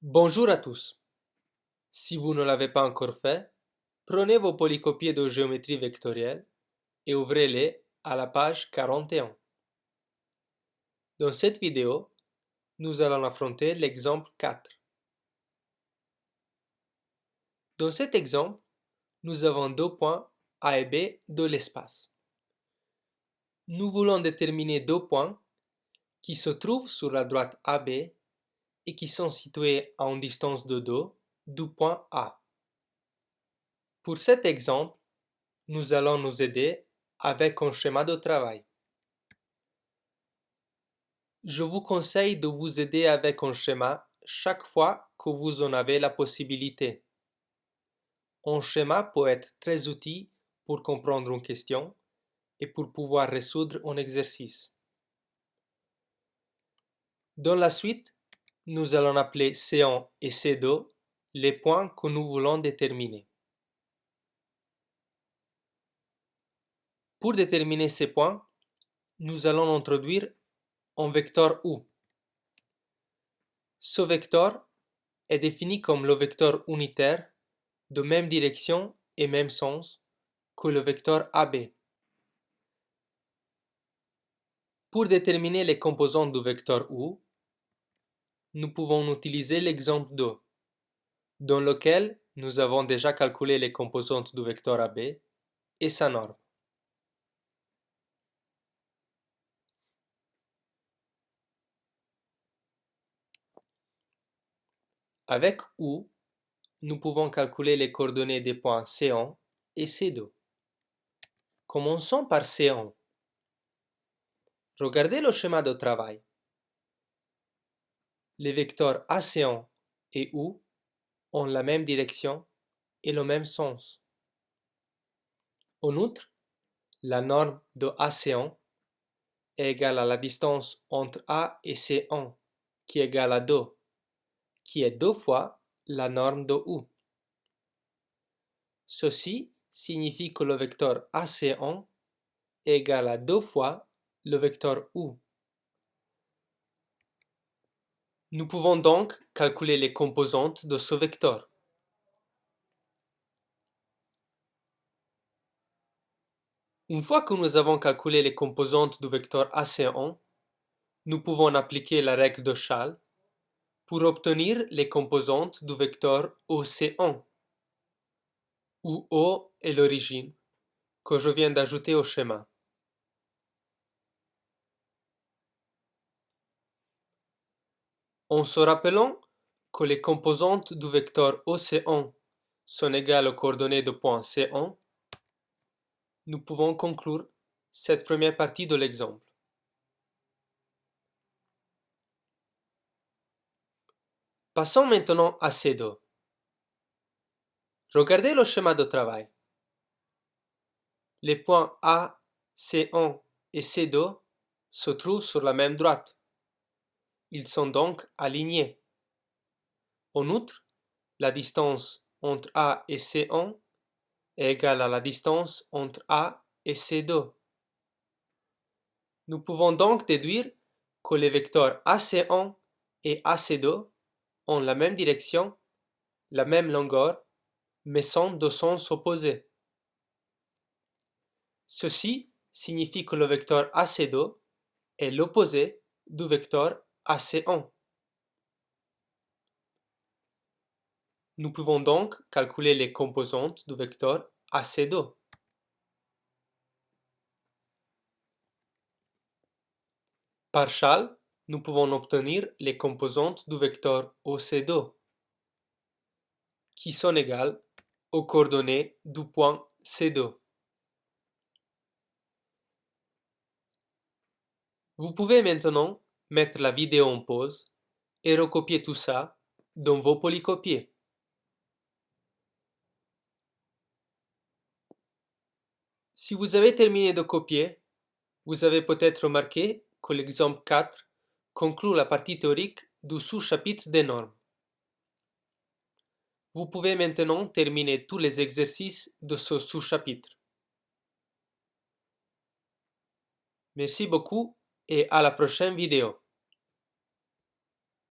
Bonjour à tous. Si vous ne l'avez pas encore fait, prenez vos polycopiés de géométrie vectorielle et ouvrez-les à la page 41. Dans cette vidéo, nous allons affronter l'exemple 4. Dans cet exemple, nous avons deux points A et B de l'espace. Nous voulons déterminer deux points qui se trouvent sur la droite AB et qui sont situés à une distance de 2 du point A. Pour cet exemple, nous allons nous aider avec un schéma de travail. Je vous conseille de vous aider avec un schéma chaque fois que vous en avez la possibilité. Un schéma peut être très utile pour comprendre une question et pour pouvoir résoudre un exercice. Dans la suite, nous allons appeler C1 et C2 les points que nous voulons déterminer. Pour déterminer ces points, nous allons introduire un vecteur U. Ce vecteur est défini comme le vecteur unitaire de même direction et même sens que le vecteur AB. Pour déterminer les composantes du vecteur U, nous pouvons utiliser l'exemple 2, dans lequel nous avons déjà calculé les composantes du vecteur AB et sa norme. Avec U, nous pouvons calculer les coordonnées des points C1 et C2. Commençons par C1. Regardez le schéma de travail. Les vecteurs AC1 et U ont la même direction et le même sens. En outre, la norme de AC1 est égale à la distance entre A et C1, qui est égale à 2, qui est 2 fois la norme de U. Ceci signifie que le vecteur AC1 est égal à 2 fois le vecteur U. Nous pouvons donc calculer les composantes de ce vecteur. Une fois que nous avons calculé les composantes du vecteur AC1, nous pouvons appliquer la règle de Schall pour obtenir les composantes du vecteur OC1, où O est l'origine, que je viens d'ajouter au schéma. En se rappelant que les composantes du vecteur OC1 sont égales aux coordonnées de point C1, nous pouvons conclure cette première partie de l'exemple. Passons maintenant à C2. Regardez le schéma de travail. Les points A, C1 et C2 se trouvent sur la même droite. Ils sont donc alignés. En outre, la distance entre A et C1 est égale à la distance entre A et C2. Nous pouvons donc déduire que les vecteurs AC1 et AC2 ont la même direction, la même longueur, mais sont de sens opposés. Ceci signifie que le vecteur AC2 est l'opposé du vecteur AC1. Nous pouvons donc calculer les composantes du vecteur AC2. Par Schall, nous pouvons obtenir les composantes du vecteur OC2, qui sont égales aux coordonnées du point C2. Vous pouvez maintenant mettre la vidéo en pause et recopier tout ça dans vos polycopiés. Si vous avez terminé de copier, vous avez peut-être remarqué que l'exemple 4 conclut la partie théorique du sous-chapitre des normes. Vous pouvez maintenant terminer tous les exercices de ce sous-chapitre. Merci beaucoup et à la prochaine vidéo.